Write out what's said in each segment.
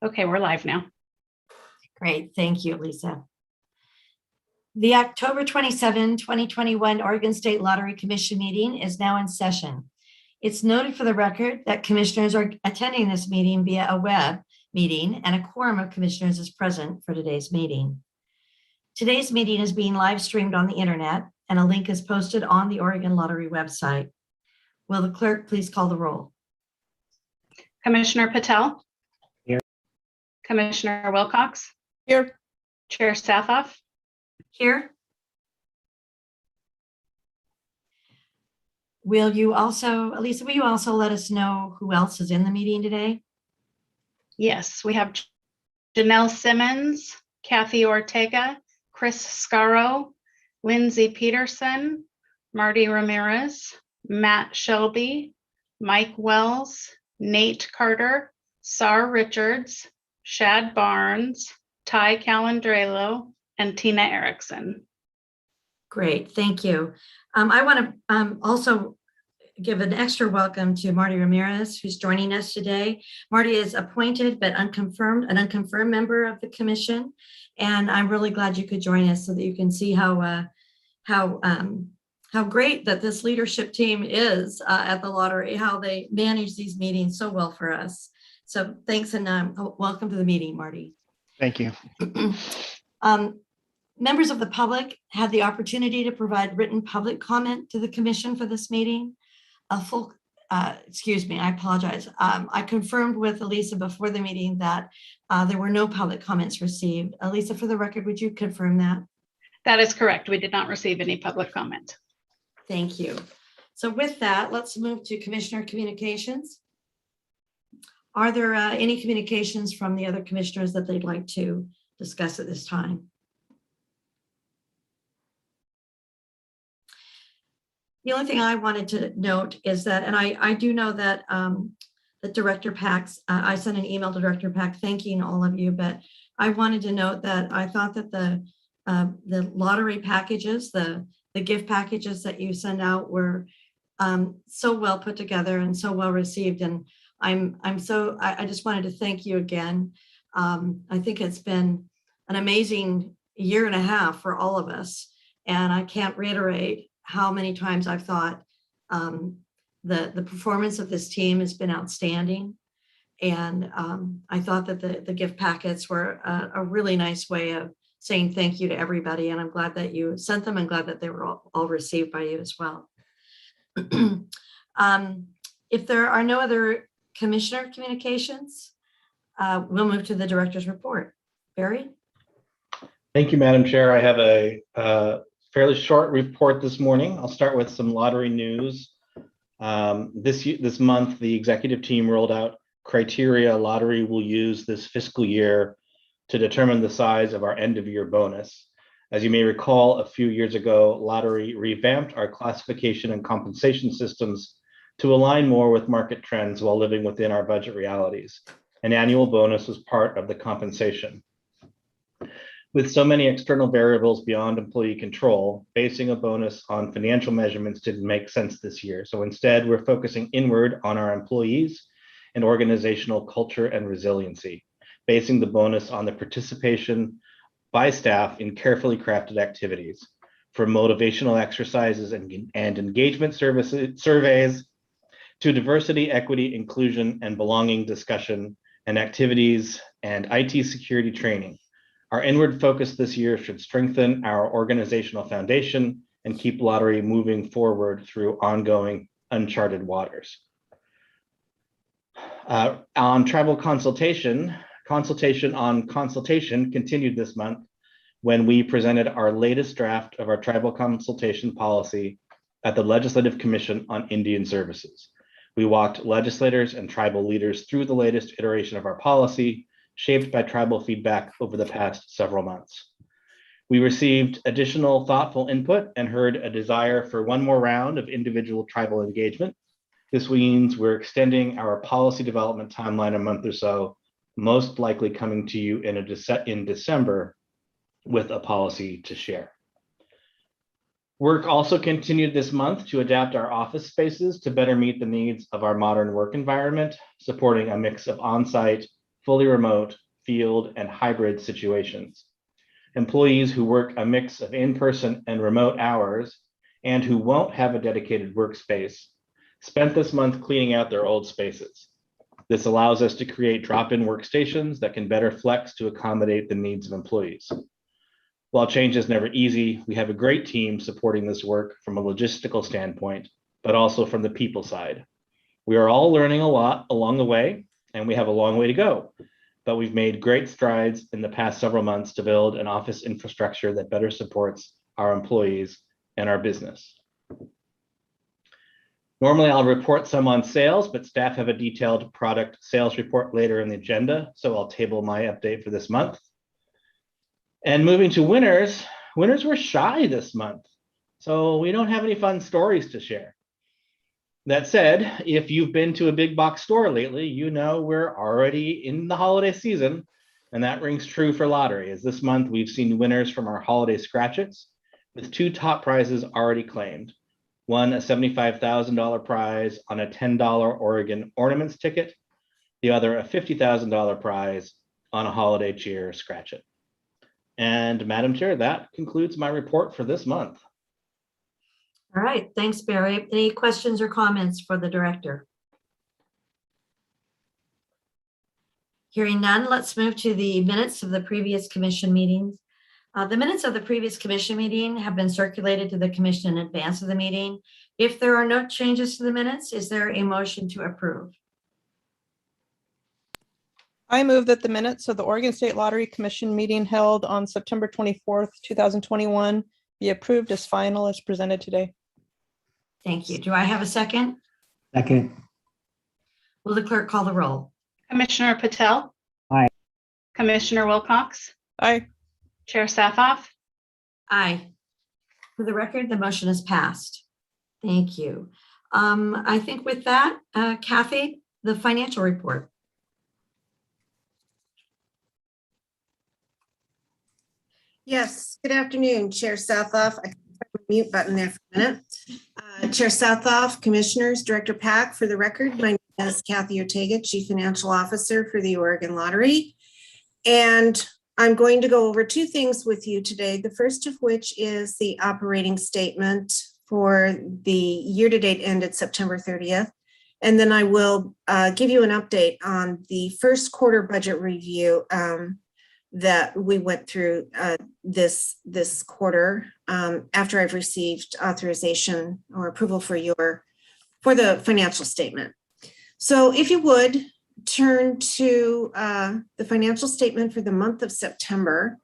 Okay, we're live now. Great, thank you, Lisa. The October 27, 2021 Oregon State Lottery Commission meeting is now in session. It's noted for the record that commissioners are attending this meeting via a web meeting and a quorum of commissioners is present for today's meeting. Today's meeting is being live streamed on the internet and a link is posted on the Oregon Lottery website. Will the clerk please call the roll? Commissioner Patel? Here. Commissioner Wilcox? Here. Chair Sathoff? Here. Will you also, Elisa, will you also let us know who else is in the meeting today? Yes, we have Janelle Simmons, Kathy Ortega, Chris Scaro, Lindsay Peterson, Marty Ramirez, Matt Shelby, Mike Wells, Nate Carter, Sar Richards, Shad Barnes, Ty Calandrello, and Tina Erickson. Great, thank you. I want to also give an extra welcome to Marty Ramirez, who's joining us today. Marty is appointed but an unconfirmed member of the commission, and I'm really glad you could join us so that you can see how great that this leadership team is at the lottery, how they manage these meetings so well for us. So thanks and welcome to the meeting, Marty. Thank you. Members of the public had the opportunity to provide written public comment to the commission for this meeting. Excuse me, I apologize. I confirmed with Elisa before the meeting that there were no public comments received. Elisa, for the record, would you confirm that? That is correct. We did not receive any public comment. Thank you. So with that, let's move to commissioner communications. Are there any communications from the other commissioners that they'd like to discuss at this time? The only thing I wanted to note is that, and I do know that that Director Pax, I sent an email to Director Pax thanking all of you, but I wanted to note that I thought that the lottery packages, the gift packages that you send out were so well put together and so well received, and I just wanted to thank you again. I think it's been an amazing year and a half for all of us, and I can't reiterate how many times I've thought the performance of this team has been outstanding. And I thought that the gift packets were a really nice way of saying thank you to everybody. And I'm glad that you sent them and glad that they were all received by you as well. If there are no other commissioner communications, we'll move to the director's report. Barry? Thank you, Madam Chair. I have a fairly short report this morning. I'll start with some lottery news. This month, the executive team rolled out criteria lottery will use this fiscal year to determine the size of our end of year bonus. As you may recall, a few years ago, lottery revamped our classification and compensation systems to align more with market trends while living within our budget realities. An annual bonus was part of the compensation. With so many external variables beyond employee control, basing a bonus on financial measurements didn't make sense this year. So instead, we're focusing inward on our employees and organizational culture and resiliency, basing the bonus on the participation by staff in carefully crafted activities, from motivational exercises and engagement surveys to diversity, equity, inclusion, and belonging discussion and activities and IT security training. Our inward focus this year should strengthen our organizational foundation and keep lottery moving forward through ongoing uncharted waters. On tribal consultation on consultation continued this month when we presented our latest draft of our tribal consultation policy at the Legislative Commission on Indian Services. We walked legislators and tribal leaders through the latest iteration of our policy, shaped by tribal feedback over the past several months. We received additional thoughtful input and heard a desire for one more round of individual tribal engagement. This means we're extending our policy development timeline a month or so, most likely coming to you in December with a policy to share. Work also continued this month to adapt our office spaces to better meet the needs of our modern work environment, supporting a mix of on-site fully remote, field, and hybrid situations. Employees who work a mix of in-person and remote hours and who won't have a dedicated workspace spent this month cleaning out their old spaces. This allows us to create drop-in workstations that can better flex to accommodate the needs of employees. While change is never easy, we have a great team supporting this work from a logistical standpoint, but also from the people side. We are all learning a lot along the way, and we have a long way to go, but we've made great strides in the past several months to build an office infrastructure that better supports our employees and our business. Normally, I'll report some on sales, but staff have a detailed product sales report later in the agenda, so I'll table my update for this month. And moving to winners, winners were shy this month, so we don't have any fun stories to share. That said, if you've been to a big box store lately, you know we're already in the holiday season, and that rings true for lottery, as this month we've seen winners from our holiday scratch-its, with 2 top prizes already claimed. One, a $75,000 prize on a $10 Oregon Ornaments ticket, the other a $50,000 prize on a holiday cheer scratch-it. And Madam Chair, that concludes my report for this month. All right, thanks, Barry. Any questions or comments for the director? Hearing none, let's move to the minutes of the previous commission meetings. The minutes of the previous commission meeting have been circulated to the commission in advance of the meeting. If there are no changes to the minutes, is there a motion to approve? I move that the minutes of the Oregon State Lottery Commission meeting held on September 24th, 2021 be approved as final as presented today. Thank you. Do I have a second? Second. Will the clerk call the roll? Commissioner Patel? Aye. Commissioner Wilcox? Aye. Chair Safoff? Aye. For the record, the motion is passed. Thank you. I think with that, Kathy, the financial report. Yes, good afternoon, Chair Southoff. I can press the mute button there for a minute. Chair Southoff, Commissioners, Director Pack, for the record, my name is Kathy Ortega, Chief Financial Officer for the Oregon Lottery. And I'm going to go over 2 things with you today. The first of which is the operating statement for the year-to-date ended September 30th. And then I will give you an update on the first quarter budget review that we went through this quarter after I've received authorization or approval for the financial statement. So if you would turn to the financial statement for the month of September,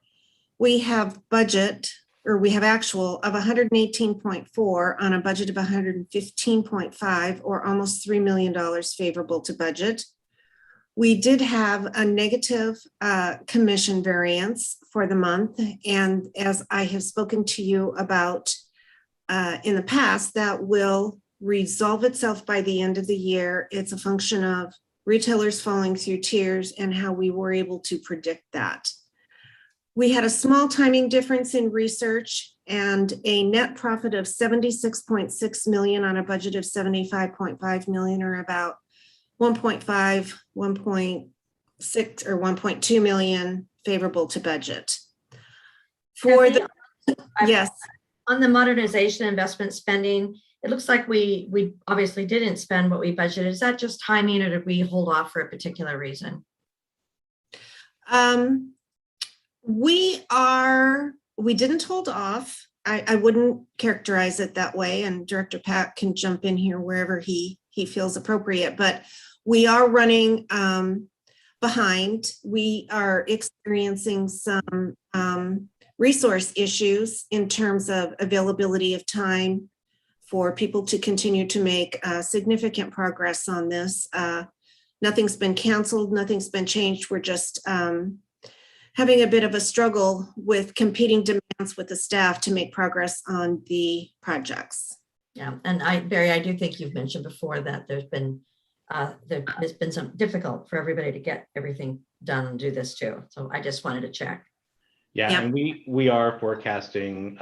we have actual of 118.4 on a budget of 115.5, or almost $3 million favorable to budget. We did have a negative commission variance for the month. And as I have spoken to you about in the past, that will resolve itself by the end of the year. It's a function of retailers falling through tiers and how we were able to predict that. We had a small timing difference in research and a net profit of 76.6 million on a budget of 75.5 million, or about 1.5, 1.6, or 1.2 million favorable to budget. For the, yes. On the modernization investment spending, it looks like we obviously didn't spend what we budgeted. Is that just timing, or did we hold off for a particular reason? We didn't hold off. I wouldn't characterize it that way, and Director Pat can jump in here wherever he feels appropriate, but we are running behind. We are experiencing some resource issues in terms of availability of time for people to continue to make significant progress on this. Nothing's been canceled, nothing's been changed. We're just having a bit of a struggle with competing demands with the staff to make progress on the projects. Yeah, and Barry, I do think you've mentioned before that there's been some difficult for everybody to get everything done and do this too. So I just wanted to check. Yeah, Yep. and we are forecasting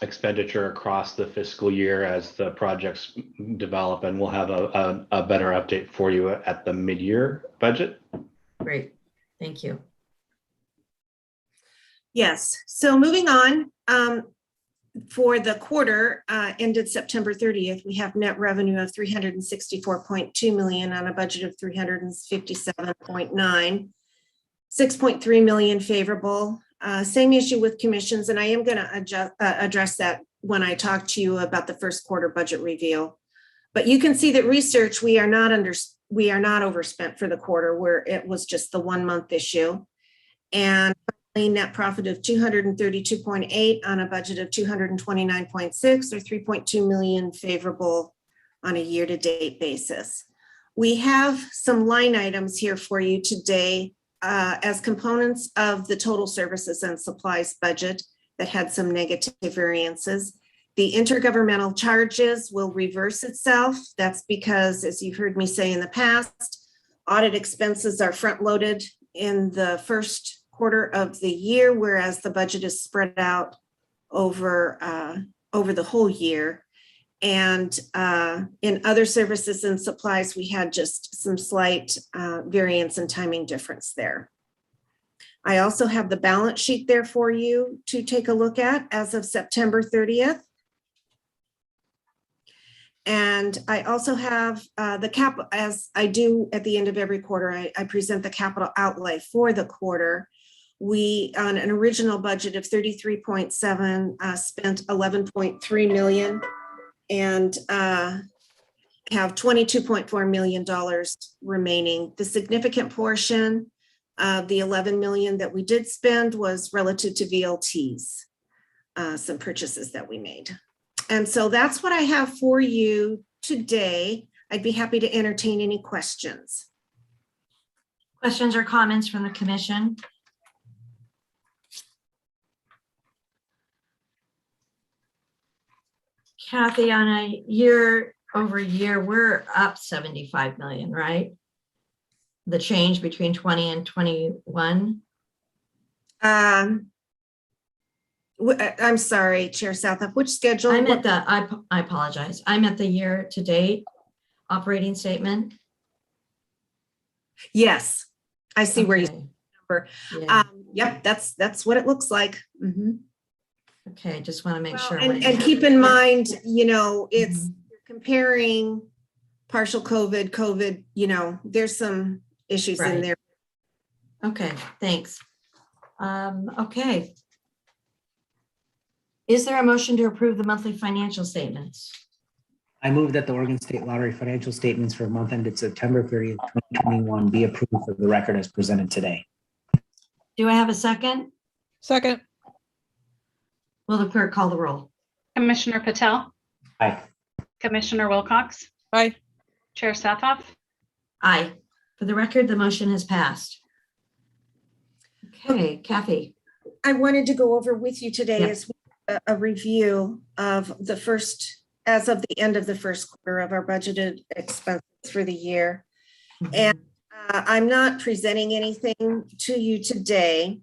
expenditure across the fiscal year as the projects develop, and we'll have a better update for you at the mid-year budget. Great. Thank you. Yes, so moving on, for the quarter ended September 30th, we have net revenue of 364.2 million on a budget of 357.9, 6.3 million favorable. Same issue with commissions, and I am going to address that when I talk to you about the first quarter budget review. But you can see that research, we are not overspent for the quarter, where it was just the 1 month issue. And net profit of 232.8 on a budget of 229.6, or 3.2 million favorable on a year-to-date basis. We have some line items here for you today as components of the total services and supplies budget that had some negative variances. The intergovernmental charges will reverse itself. That's because, as you've heard me say in the past, audit expenses are front-loaded in the first quarter of the year, whereas the budget is spread out over the whole year. And in other services and supplies, we had just some slight variance and timing difference there. I also have the balance sheet there for you to take a look at as of September 30th. And I also have the cap, as I do at the end of every quarter, I present the capital outlay for the quarter. We, on an original budget of 33.7, spent 11.3 million and have $22.4 million remaining. The significant portion of the 11 million that we did spend was relative to VLTs, some purchases that we made. And so that's what I have for you today. I'd be happy to entertain any questions. Questions or comments from the commission? Kathy, on a year over year, we're up 75 million, right? The change between 20 and 21. I'm sorry, Chair Southup, which schedule? I'm at the, I apologize. I'm at the year to date operating statement. Yes, I see where you Okay. number. Yeah. Yep, that's what it looks like. Mhm. Okay, just want to make Well, sure. and keep in mind, you know, it's Mhm. comparing partial COVID, you know, there's some issues in Right. there. Okay, thanks. Okay. Is there a motion to approve the monthly financial statements? I move that the Oregon State Lottery financial statements for a month ended September 30th, 2021 be approved for the record as presented today. Do I have a second? Second. Will the clerk call the roll? Commissioner Patel, Aye. Commissioner Wilcox, Aye. Chair Southoff, Aye. For the record, the motion has passed. Okay, Kathy. I wanted to go over with you today Yeah. is a review of the first, as of the end of the first quarter of our budgeted expenses for the year. And I'm not presenting anything to you today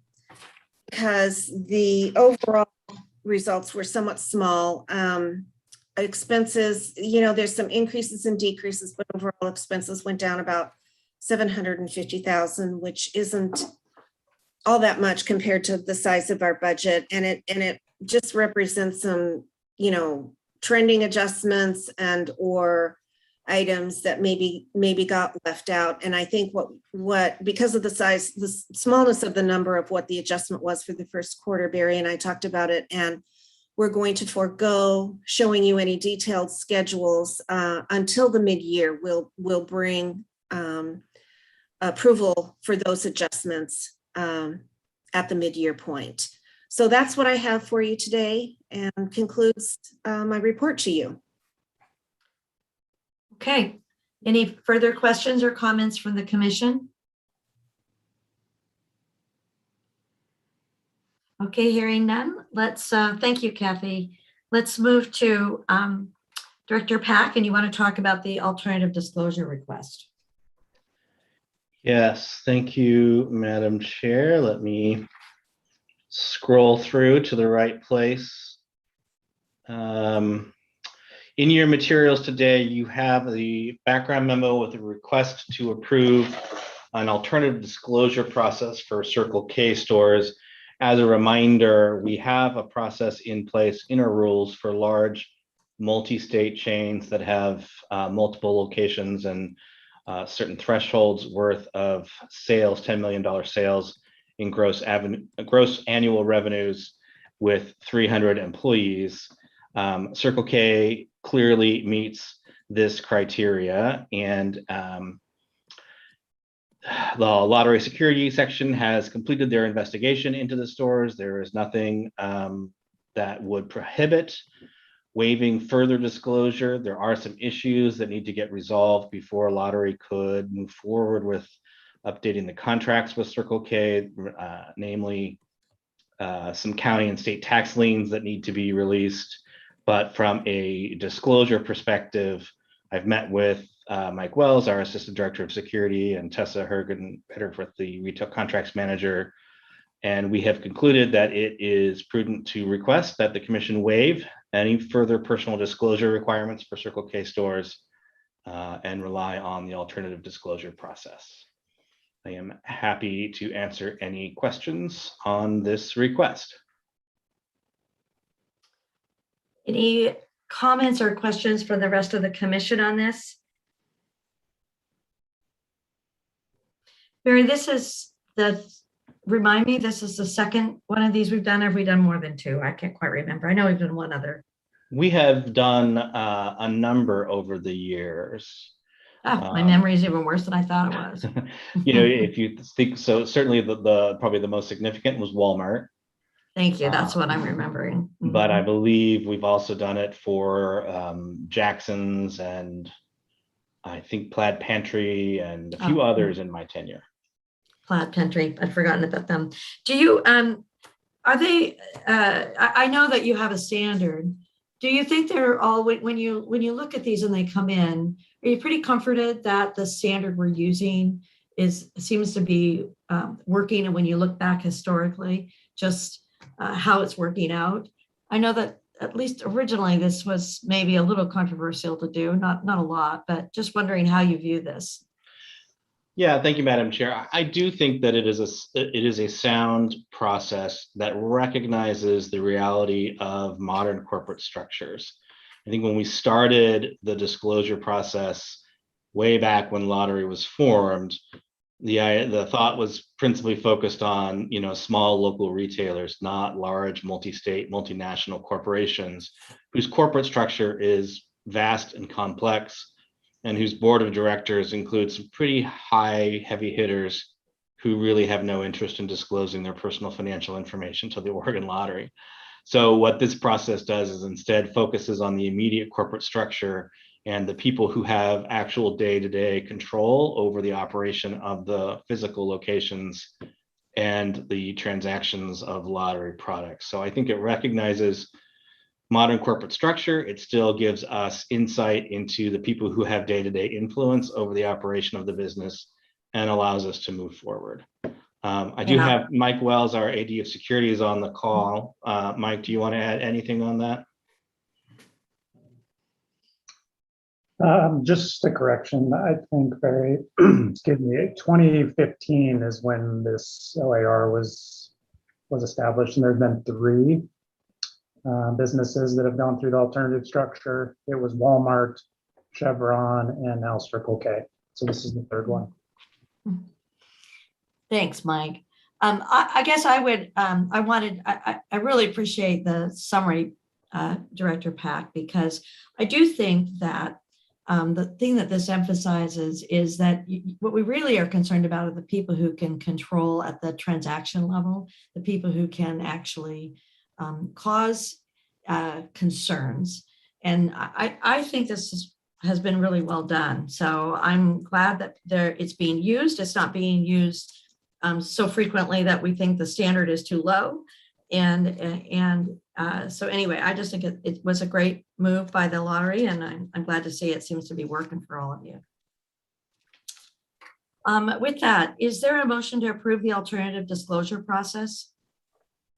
because the overall results were somewhat small. Expenses, you know, there's some increases and decreases, but overall expenses went down about 750,000, which isn't all that much compared to the size of our budget. And it just represents some, you know, trending adjustments and or items that maybe got left out. And I think what because of the size, the smallness of the number of what the adjustment was for the first quarter, Barry and I talked about it, and we're going to forego showing you any detailed schedules until the mid-year. We'll bring approval for those adjustments at the mid-year point. So that's what I have for you today and concludes my report to you. Okay, any further questions or comments from the commission? Okay, hearing none. Let's, thank you, Kathy. Let's move to Director Pack, and you want to talk about the alternative disclosure request. Yes, thank you, Madam Chair. Let me scroll through to the right place. In your materials today, you have the background memo with a request to approve an alternative disclosure process for Circle K stores. As a reminder, we have a process in place in our rules for large multi-state chains that have multiple locations and certain thresholds worth of sales, $10 million sales in gross annual revenues with 300 employees. Circle K clearly meets this criteria, and the lottery security section has completed their investigation into the stores. There is nothing that would prohibit waiving further disclosure. There are some issues that need to get resolved before lottery could move forward with updating the contracts with Circle K, namely some county and state tax liens that need to be released. But from a disclosure perspective, I've met with Mike Wells, our Assistant Director of Security, and Tessa Hergen-Petterforth, the Retail Contracts Manager. And we have concluded that it is prudent to request that the commission waive any further personal disclosure requirements for Circle K stores and rely on the alternative disclosure process. I am happy to answer any questions on this request. Any comments or questions for the rest of the commission on this? Barry, this is remind me, this is the second one of these we've done. Have we done more than two? I can't quite remember. I know we've done one other. We have done a number over the years. Oh, my memory is even worse than I thought it was. You know, if you think so, certainly the probably the most significant was Walmart. Thank you. That's what I'm remembering. But I believe we've also done it for Jackson's and I think Plaid Pantry and a few others in my tenure. Plaid Pantry, I'd forgotten about them. Do you, are they, I know that you have a standard. Do you think they're all, when you look at these and they come in, are you pretty comforted that the standard we're using seems to be working? And when you look back historically, just how it's working out? I know that at least originally this was maybe a little controversial to do, not a lot, but just wondering how you view this. Yeah, thank you, Madam Chair. I do think that it is a sound process that recognizes the reality of modern corporate structures. I think when we started the disclosure process way back when lottery was formed, the thought was principally focused on, you know, small local retailers, not large multi-state, multinational corporations whose corporate structure is vast and complex, and whose board of directors includes some pretty high heavy hitters who really have no interest in disclosing their personal financial information to the Oregon Lottery. So what this process does is instead focuses on the immediate corporate structure and the people who have actual day-to-day control over the operation of the physical locations and the transactions of lottery products. So I think it recognizes modern corporate structure. It still gives us insight into the people who have day-to-day influence over the operation of the business and allows us to move forward. I do have Mike Wells, our AD of Security, is on the call. Mike, do you want to add anything on that? Just a correction. I think Barry, excuse me, 2015 is when this OAR was established, and there's been 3 businesses that have gone through the alternative structure. It was Walmart, Chevron, and now Circle K. So this is the 3rd one. Thanks, Mike. I guess I would, I really appreciate the summary, Director Pack, because I do think that the thing that this emphasizes is that what we really are concerned about are the people who can control at the transaction level, the people who can actually cause concerns. And I think this has been really well done. So I'm glad that it's being used. It's not being used so frequently that we think the standard is too low. And so anyway, I just think it was a great move by the lottery, and I'm glad to see it seems to be working for all of you. With that, is there a motion to approve the alternative disclosure process?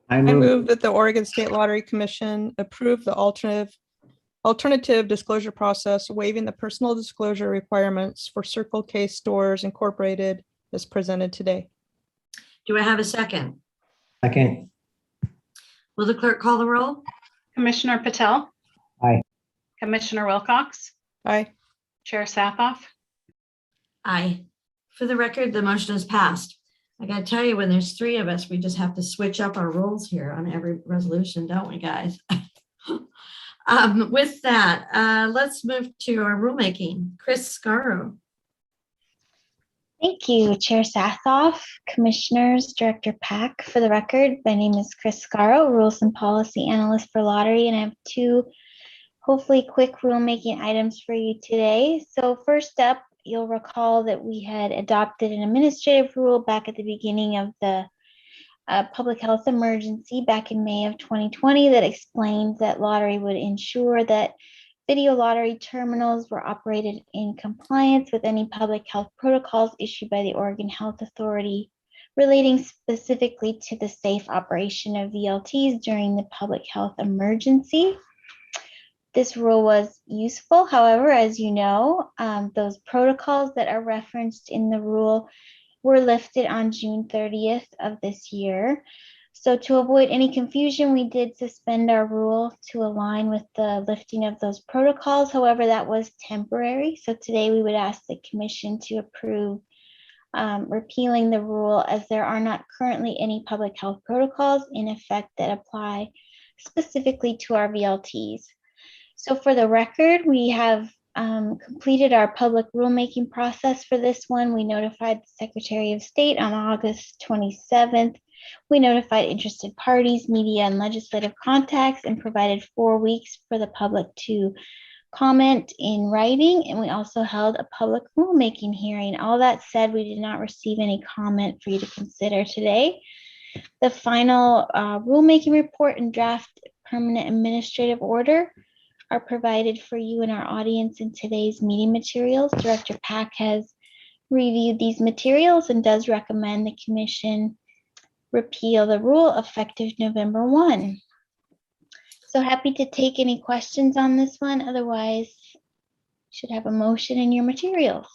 I move that the Oregon State Lottery Commission approve the alternative disclosure process, waiving the personal disclosure requirements for Circle K Stores Incorporated as presented today. Do I have a second? Second. Will the clerk call the roll? Commissioner Patel? Aye. Commissioner Wilcox? Aye. Chair Sathoff? Aye. For the record, the motion is passed. I gotta tell you, when there's three of us, we just have to switch up our roles here on every resolution, don't we, guys? With that, let's move to our rulemaking. Chris Scarrow. Thank you, Chair Sathoff, Commissioners, Director Pack. For the record, my name is Chris Scarrow, Rules and Policy Analyst for Lottery, and I have two hopefully quick rulemaking items for you today. So first up, you'll recall that we had adopted an administrative rule back at the beginning of the public health emergency back in May of 2020 that explained that lottery would ensure that video lottery terminals were operated in compliance with any public health protocols issued by the Oregon Health Authority relating specifically to the safe operation of VLTs during the public health emergency. This rule was useful. However, as you know, those protocols that are referenced in the rule were lifted on June 30th of this year. So to avoid any confusion, we did suspend our rule to align with the lifting of those protocols. However, that was temporary. So today we would ask the Commission to approve repealing the rule, as there are not currently any public health protocols in effect that apply specifically to our VLTs. So for the record, we have completed our public rulemaking process for this one. We notified the Secretary of State on August 27th. We notified interested parties, media, and legislative contacts, and provided 4 weeks for the public to comment in writing. And we also held a public rulemaking hearing. All that said, we did not receive any comment for you to consider today. The final rulemaking report and draft permanent administrative order are provided for you and our audience in today's meeting materials. Director Pack has reviewed these materials and does recommend the Commission repeal the rule effective November 1. So happy to take any questions on this one. Otherwise, you should have a motion in your materials.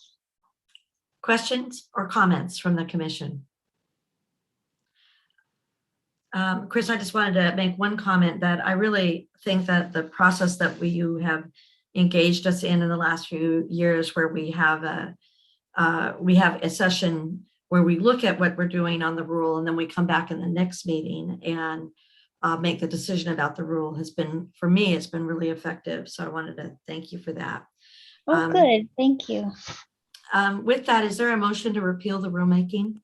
Questions or comments from the Commission? Chris, I just wanted to make one comment that I really think that the process that you have engaged us in the last few years, where we have a session where we look at what we're doing on the rule, and then we come back in the next meeting and make the decision about the rule, has been, for me, it's been really effective. So I wanted to thank you for that. Oh, good. Thank you. With that, is there a motion to repeal the rulemaking?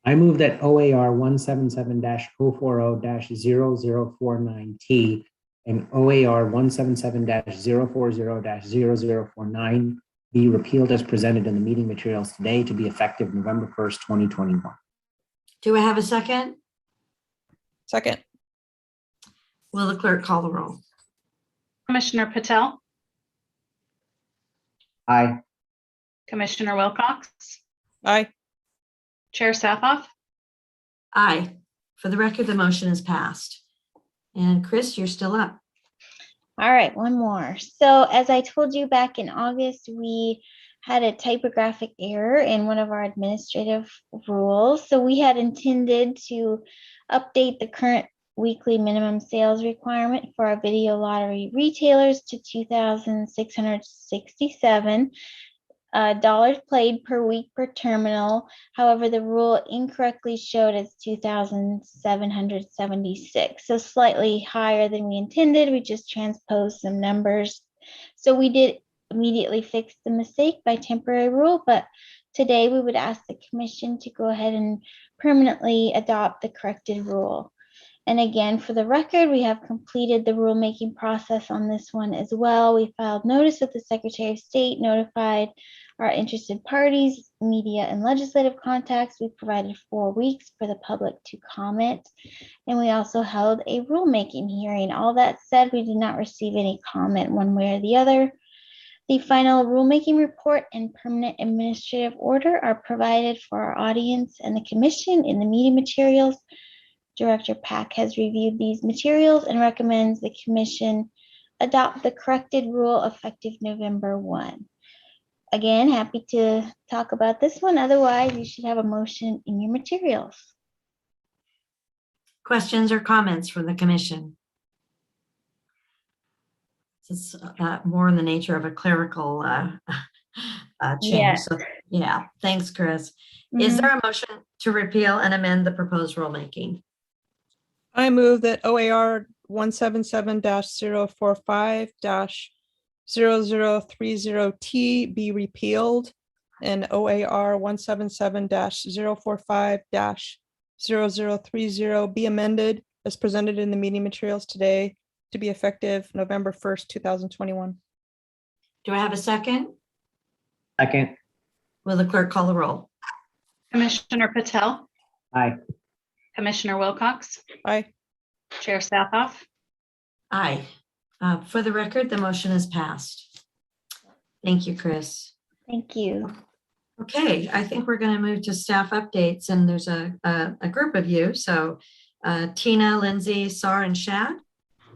I move that OAR 177-040-0049T and OAR 177-040-0049 be repealed as presented in the meeting materials today, to be effective November 1st, 2021. Do I have a second? Second. Will the clerk call the roll? Commissioner Patel? Aye. Commissioner Wilcox? Aye. Chair Sathoff? Aye. For the record, the motion is passed. And Chris, you're still up. All right, one more. So as I told you back in August, we had a typographic error in one of our administrative rules. So we had intended to update the current weekly minimum sales requirement for our video lottery retailers to $2,667 dollars played per week per terminal. However, the rule incorrectly showed as 2,776, so slightly higher than we intended. We just transposed some numbers. So we did immediately fix the mistake by temporary rule, but today we would ask the Commission to go ahead and permanently adopt the corrected rule. And again, for the record, we have completed the rulemaking process on this one as well. We filed notice with the Secretary of State, notified our interested parties, media, and legislative contacts. We provided 4 weeks for the public to comment, and we also held a rulemaking hearing. All that said, we did not receive any comment one way or the other. The final rulemaking report and permanent administrative order are provided for our audience and the Commission in the meeting materials. Director Pack has reviewed these materials and recommends the Commission adopt the corrected rule effective November 1. again, happy to talk about this one. Otherwise, you should have a motion in your materials. Questions or comments from the commission? It's more in the nature of a clerical change. Yeah. So, yeah, thanks, Chris. Is Mhm. there a motion to repeal and amend the proposed rulemaking? I move that OAR 177-045-0030T be repealed and OAR 177-045-0030 be amended as presented in the meeting materials today to be effective November 1st, 2021. Do I have a second? Second. Will the clerk call the roll? Commissioner Patel, Aye. Commissioner Wilcox, Aye. Chair Sathoff, Aye. For the record, the motion is passed. Thank you, Chris. Thank you. Okay, I think we're going to move to staff updates, and there's a group of you. So Tina, Lindsay, Sar, and Shad. I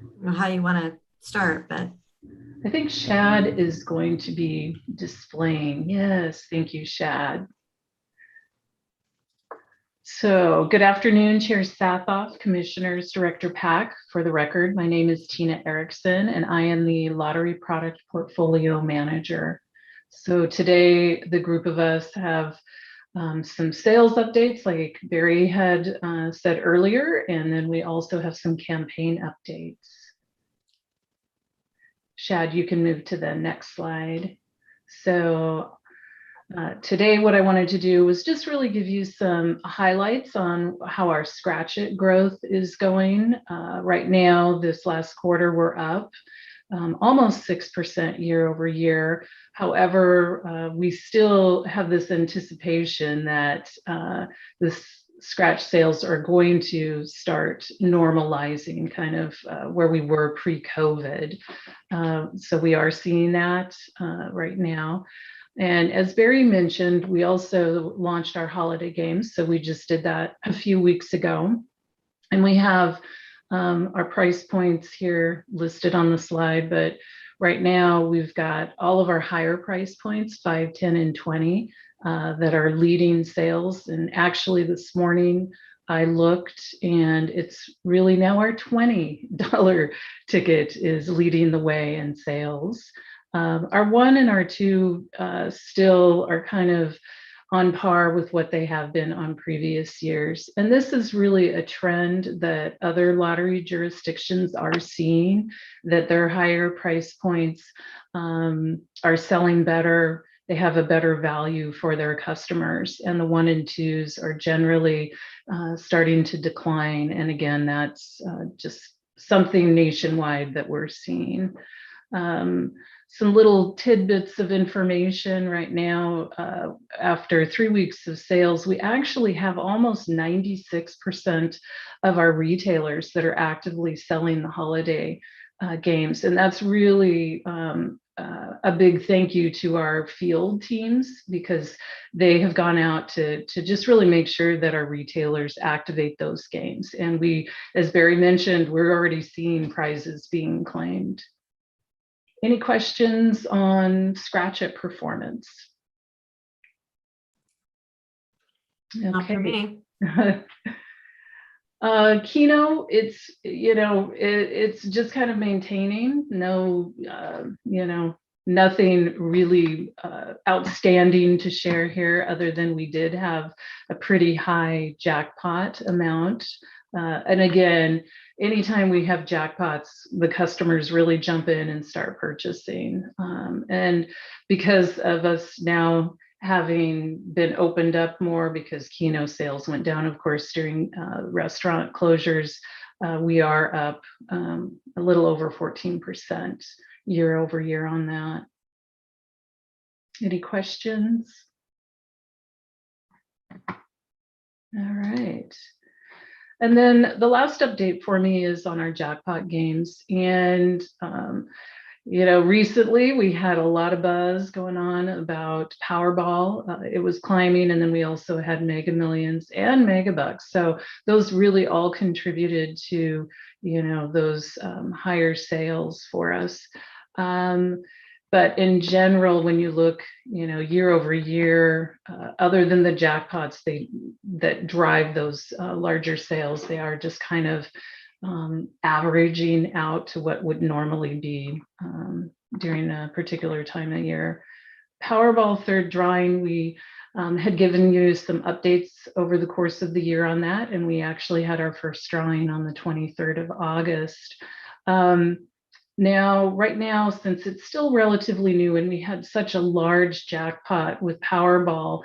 don't know how you want to start, but I think Shad is going to be displaying. Yes, thank you, Shad. So good afternoon, Chair Sathoff, Commissioners, Director Pack. For the record, my name is Tina Erickson, and I am the Lottery Product Portfolio Manager. So today, the group of us have some sales updates, like Barry had said earlier, and then we also have some campaign updates. Shad, you can move to the next slide. So today, what I wanted to do was just really give you some highlights on how our Scratch It growth is going. Right now, this last quarter, we're up almost 6% year over year. However, we still have this anticipation that this Scratch sales are going to start normalizing kind of where we were pre-COVID. So we are seeing that right now. And as Barry mentioned, we also launched our holiday games. So we just did that a few weeks ago. And we have our price points here listed on the slide, but right now we've got all of our higher price points, 5, 10, and 20, that are leading sales. And actually this morning I looked and it's really now our $20 ticket is leading the way in sales. Our 1 and our 2 still are kind of on par with what they have been on previous years. And this is really a trend that other lottery jurisdictions are seeing, that their higher price points are selling better. They have a better value for their customers. And the 1 and 2s are generally starting to decline. And again, that's just something nationwide that we're seeing. Some little tidbits of information right now. After 3 weeks of sales, we actually have almost 96% of our retailers that are actively selling the holiday games. And that's really a big thank you to our field teams, because they have gone out to just really make sure that our retailers activate those games. And we, as Barry mentioned, we're already seeing prizes being claimed. Any questions on Scratch It performance? not for me. Keno, it's, it's just kind of maintaining, no, nothing really outstanding to share here, other than we did have a pretty high jackpot amount. And again, anytime we have jackpots, the customers really jump in and start purchasing. And because of us now having been opened up more, because Keno sales went down, of course, during restaurant closures, we are up a little over 14% year over year on that. Any questions? All right. And then the last update for me is on our jackpot games. And, recently we had a lot of buzz going on about Powerball. It was climbing, and then we also had Mega Millions and Mega Bucks. So those really all contributed to, those higher sales for us. But in general, when you look, year over year, other than the jackpots that drive those larger sales, they are just kind of averaging out to what would normally be during a particular time of year. Powerball third drawing, we had given you some updates over the course of the year on that, and we actually had our first drawing on the 23rd of August. Right now, since it's still relatively new and we had such a large jackpot with Powerball,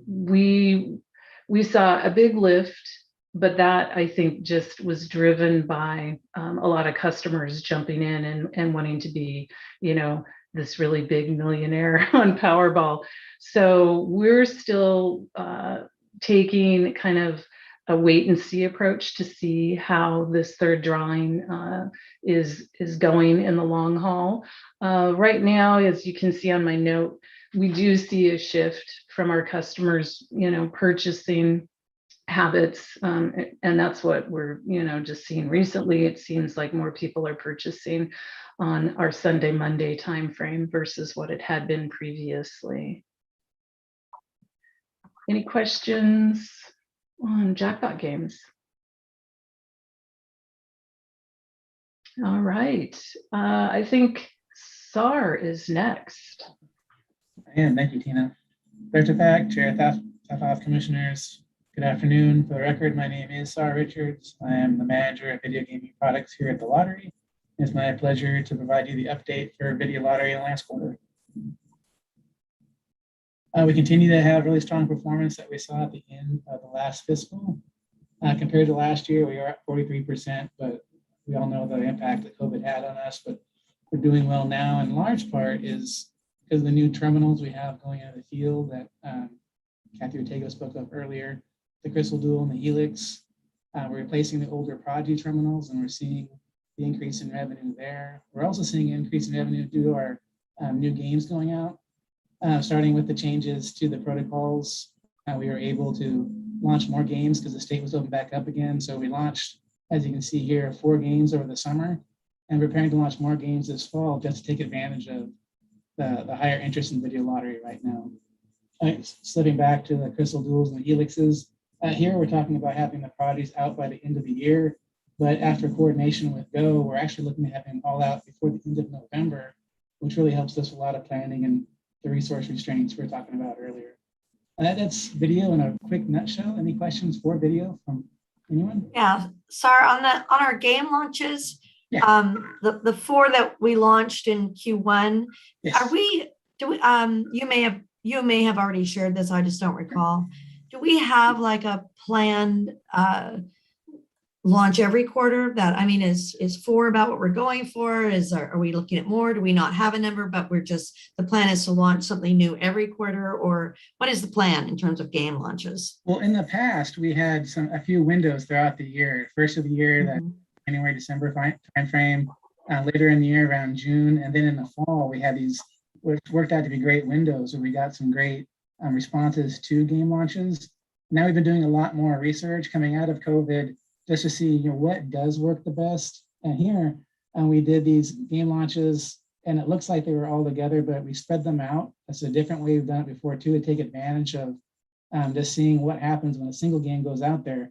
we saw a big lift, but that I think just was driven by a lot of customers jumping in and wanting to be, this really big millionaire on Powerball. So we're still taking kind of a wait and see approach to see how this third drawing is going in the long haul. Right now, as you can see on my note, we do see a shift from our customers, purchasing habits, and that's what we're just seeing recently. It seems like more people are purchasing on our Sunday Monday timeframe versus what it had been previously. Any questions on jackpot games? All right, I think SAR is next. And thank you, Tina. Director Pack, Chair Sathoff, Commissioners, good afternoon. For the record, my name is SAR Richards. I am the manager of video gaming products here at the lottery. It's my pleasure to provide you the update for video lottery in the last quarter. We continue to have really strong performance that we saw at the end of the last fiscal. Compared to last year, we are at 43%, but we all know the impact that COVID had on us, but we're doing well now. In large part is because of the new terminals we have going into the field that Kathy Ortega spoke of earlier, the Crystal Dual and the Helix. We're replacing the older Prodigy terminals, and we're seeing the increase in revenue there. We're also seeing an increase in revenue due to our new games going out. Starting with the changes to the protocols, we were able to launch more games because the state was open back up again. So we launched, as you can see here, 4 games over the summer, and preparing to launch more games this fall just to take advantage of the higher interest in video lottery right now. Slipping back to the Crystal Duals and the Helixes, here we're talking about having the Prodigies out by the end of the year, but after coordination with Go, we're actually looking at having them all out before the end of November, which really helps us with a lot of planning and the resource restraints we were talking about earlier. That's video in a quick nutshell. Any questions for video from anyone? Yeah, Sarah, on our game launches, Yeah. the 4 that we launched in Q1, Yes. you may have already shared this, I just don't recall. Do we have like a planned launch every quarter? That, I mean, is 4 about what we're going for? Are we looking at more? Do we not have a number, but the plan is to launch something new every quarter? Or what is the plan in terms of game launches? Well, in the past, we had a few windows throughout the year. First of the year, that January, December timeframe, later in the year around June, and then in the fall, we had these, which worked out to be great windows where we got some great responses to game launches. Now we've been doing a lot more research coming out of COVID just to see what does work the best. And here we did these game launches, and it looks like they were all together, but we spread them out. That's a different way we've done it before too, to take advantage of just seeing what happens when a single game goes out there.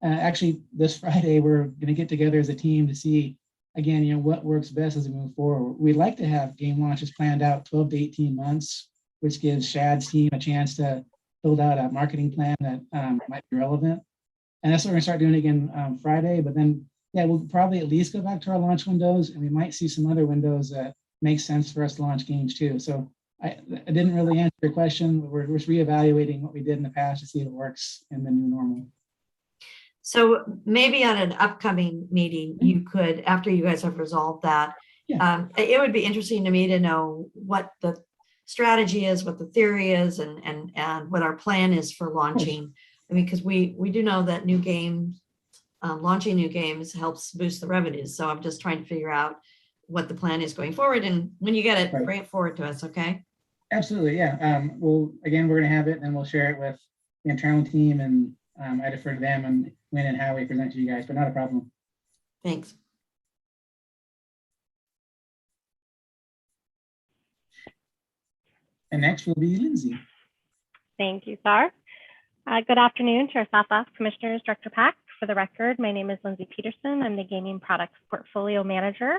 Actually, this Friday, we're going to get together as a team to see, again, what works best as we move forward. We'd like to have game launches planned out 12 to 18 months, which gives Shad's team a chance to build out a marketing plan that might be relevant. And that's what we're going to start doing again Friday. But then, yeah, we'll probably at least go back to our launch windows, and we might see some other windows that make sense for us to launch games too. So I didn't really answer your question, but we're reevaluating what we did in the past to see if it works in the new normal. So maybe at an upcoming meeting, you could, after you guys have resolved that, it would be interesting to me to know what the strategy is, what the theory is, and what our plan is for launching. I mean, because we do know that new games, launching new games helps boost the revenues. So I'm just trying to figure out what the plan is going forward. And when you get it, bring it forward to us, okay? Absolutely, yeah. We're going to have it, and we'll share it with the internal team, and I defer to them and when and how we present to you guys, but not a problem. Thanks. And next will be Lindsay. Thank you, Sar. Good afternoon, Chair Safa, Commissioners, Director Pack. For the record, my name is Lindsay Peterson. I'm the Gaming Products Portfolio Manager,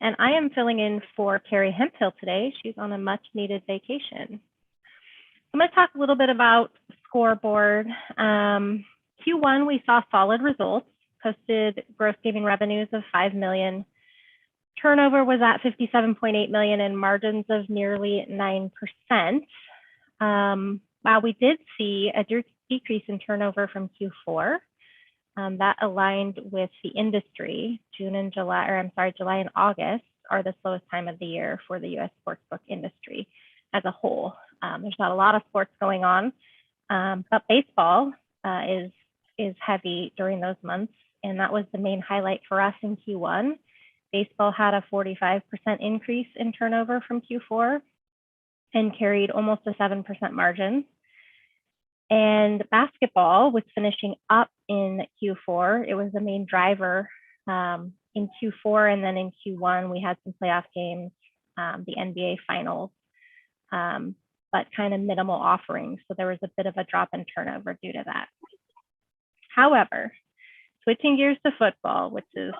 and I am filling in for Carrie Hemphill today. She's on a much needed vacation. I'm going to talk a little bit about scoreboard. Q1, we saw solid results, posted gross gaming revenues of $5 million. Turnover was at $57.8 million and margins of nearly 9%. While we did see a decrease in turnover from Q4, that aligned with the industry. July and August are the slowest time of the year for the U.S. sportsbook industry as a whole. There's not a lot of sports going on, but baseball is heavy during those months, and that was the main highlight for us in Q1. Baseball had a 45% increase in turnover from Q4 and carried almost a 7% margin. And basketball was finishing up in Q4. It was the main driver in Q4, and then in Q1 we had some playoff games, the NBA finals, but kind of minimal offerings. So there was a bit of a drop in turnover due to that. However, switching gears to football, which is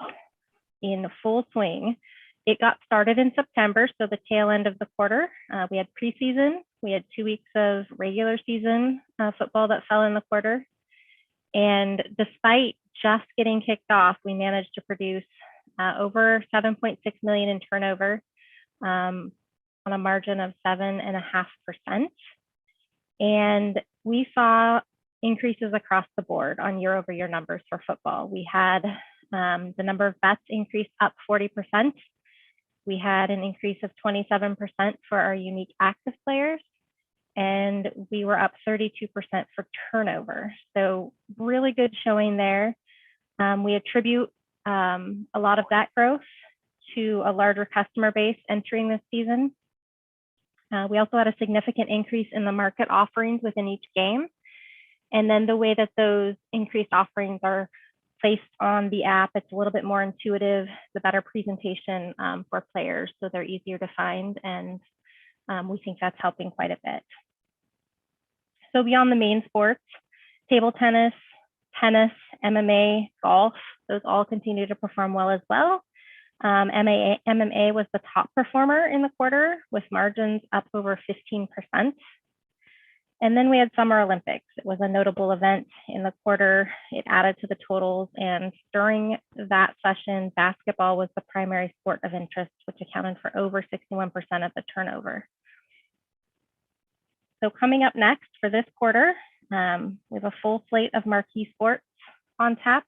in full swing, it got started in September, so the tail end of the quarter. We had preseason, we had 2 weeks of regular season football that fell in the quarter. And despite just getting kicked off, we managed to produce over 7.6 million in turnover on a margin of 7.5%. And we saw increases across the board on year-over-year numbers for football. We had the number of bets increased up 40%. We had an increase of 27% for our unique active players, and we were up 32% for turnover. So really good showing there. We attribute a lot of that growth to a larger customer base entering this season. We also had a significant increase in the market offerings within each game. And then the way that those increased offerings are placed on the app, it's a little bit more intuitive, the better presentation for players, so they're easier to find, and we think that's helping quite a bit. So beyond the main sports, table tennis, MMA, golf, those all continue to perform well as well. MMA was the top performer in the quarter with margins up over 15%. And then we had Summer Olympics. It was a notable event in the quarter. It added to the totals. And during that session, basketball was the primary sport of interest, which accounted for over 61% of the turnover. So coming up next for this quarter, we have a full slate of marquee sports on tap.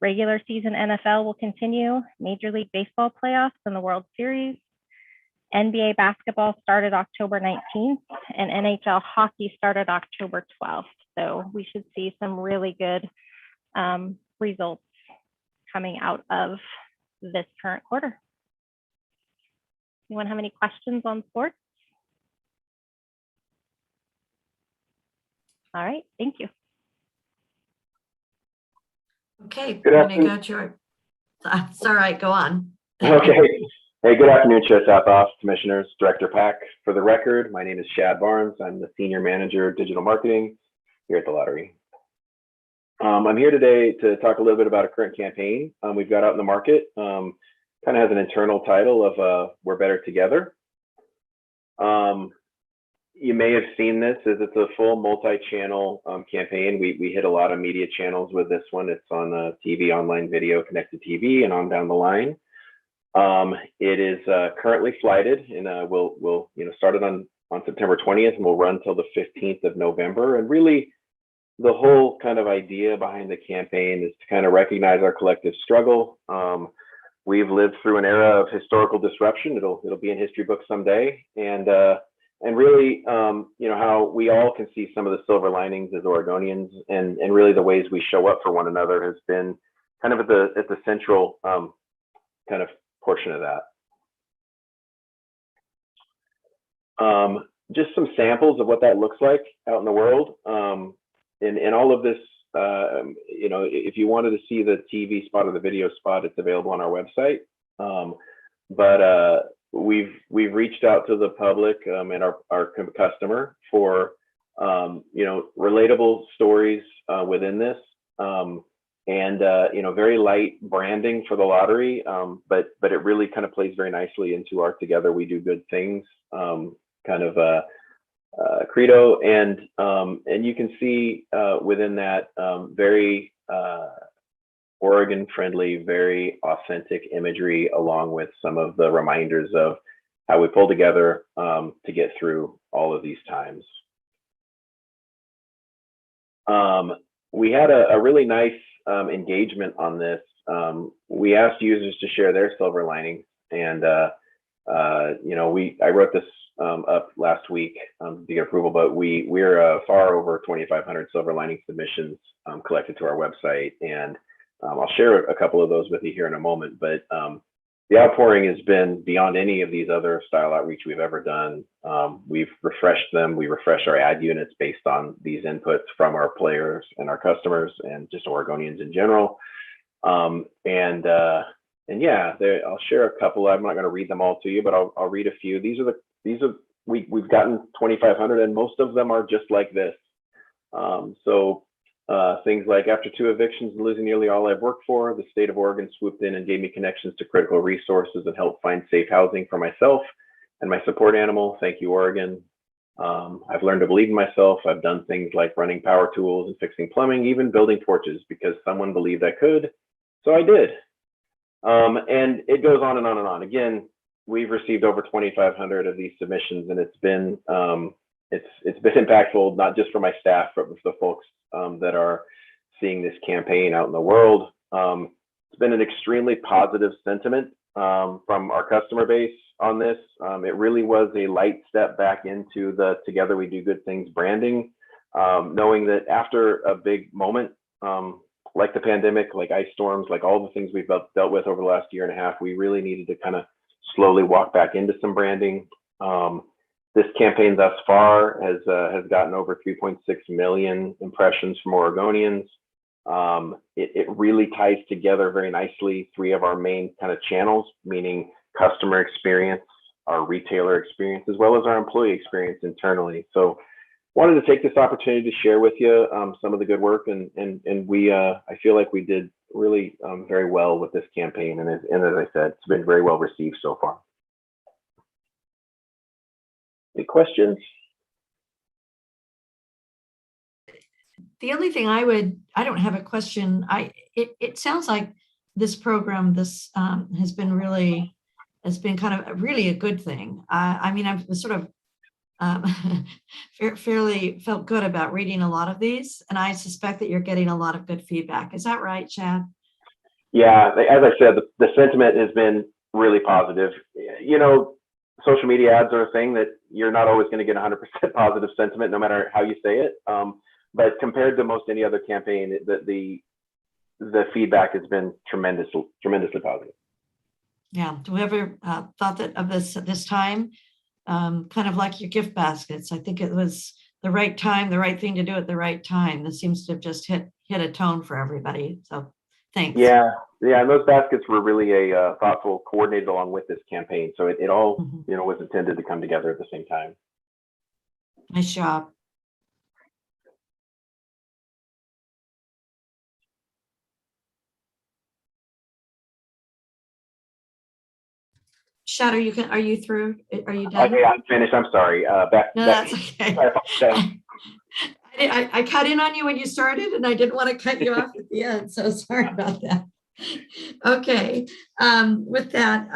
Regular season NFL will continue, Major League Baseball playoffs and the World Series. NBA basketball started October 19th, and NHL hockey started October 12th. So we should see some really good results coming out of this current quarter. Anyone have any questions on sports? All right, thank you. Okay, Good we're gonna afternoon. go to our, that's all right, go on. Okay. Hey, good afternoon, Chair Satthoff, Commissioners, Director Pack. For the record, my name is Shad Barnes. I'm the Senior Manager of Digital Marketing here at the lottery. I'm here today to talk a little bit about a current campaign we've got out in the market. Kind of has an internal title of We're Better Together. You may have seen this as it's a full multi-channel campaign. We hit a lot of media channels with this one. It's on TV, online video, connected TV, and on down the line. It is currently flighted, and we'll start it on September 20th, and we'll run till the 15th of November. And really, the whole kind of idea behind the campaign is to kind of recognize our collective struggle. We've lived through an era of historical disruption. It'll be in history books someday, and really, how we all can see some of the silver linings as Oregonians, and really the ways we show up for one another has been kind of at the central kind of portion of that. Just some samples of what that looks like out in the world. And all of this, if you wanted to see the TV spot or the video spot, it's available on our website. But we've reached out to the public and our customer for relatable stories within this, and very light branding for the lottery, but it really kind of plays very nicely into our Together We Do Good Things kind of credo, and you can see within that very Oregon friendly, very authentic imagery, along with some of the reminders of how we pull together to get through all of these times. We had a really nice engagement on this. We asked users to share their silver linings, and I wrote this up last week to get approval, but we're far over 2,500 silver lining submissions collected to our website, and I'll share a couple of those with you here in a moment. But the outpouring has been beyond any of these other style outreach we've ever done. We've refreshed them. We refresh our ad units based on these inputs from our players and our customers and just Oregonians in general. And yeah, I'll share a couple. I'm not going to read them all to you, but I'll read a few. We've gotten 2,500, and most of them are just like this. Things like, after 2 evictions and losing nearly all I've worked for, the state of Oregon swooped in and gave me connections to critical resources and helped find safe housing for myself and my support animal. Thank you, Oregon. I've learned to believe in myself. I've done things like running power tools and fixing plumbing, even building porches, because someone believed I could, so I did. And it goes on and on and on. Again, we've received over 2,500 of these submissions, and it's been impactful, not just for my staff, but for the folks that are seeing this campaign out in the world. It's been an extremely positive sentiment from our customer base on this. It really was a light step back into the Together We Do Good Things branding, knowing that after a big moment, like the pandemic, like ice storms, like all the things we've dealt with over the last year and a half, we really needed to kind of slowly walk back into some branding. This campaign thus far has gotten over 3.6 million impressions from Oregonians. It really ties together very nicely 3 of our main kind of channels, meaning customer experience, our retailer experience, as well as our employee experience internally. So wanted to take this opportunity to share with you some of the good work, and I feel like we did really very well with this campaign, and as I said, it's been very well received so far. Any questions? The only thing I don't have a question. It sounds like this program, has been kind of really a good thing. I mean, I've sort of fairly felt good about reading a lot of these, and I suspect that you're getting a lot of good feedback. Is that right, Chad? Yeah, as I said, the sentiment has been really positive. Social media ads are a thing that you're not always going to get 100% positive sentiment, no matter how you say it. But compared to most any other campaign, the feedback has been tremendously positive. Yeah. Do we ever thought that of this at this time? Kind of like your gift baskets. I think it was the right time, the right thing to do at the right time. This seems to have just hit a tone for everybody. So thanks. Yeah. And those baskets were really a thoughtful, coordinated along with this campaign. So it all, was intended to come together at the same time. Nice job. Shad, are you through? Are you done? Okay, I'm finished. I'm sorry. That's okay. I cut in on you when you started, and I didn't want to cut you off at the end. So sorry about that. Okay. With that,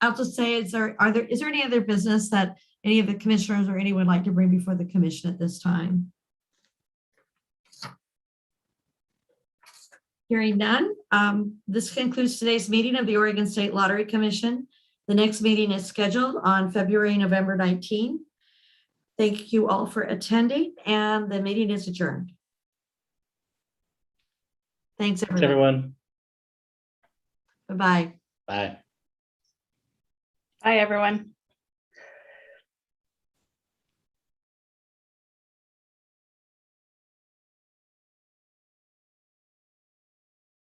I'll just say, is there any other business that any of the commissioners or anyone would like to bring before the commission at this time? Hearing none, this concludes today's meeting of the Oregon State Lottery Commission. The next meeting is scheduled on November 19. Thank you all for attending, and the meeting is adjourned. Thanks, everyone. Bye-bye. Bye. Bye, everyone.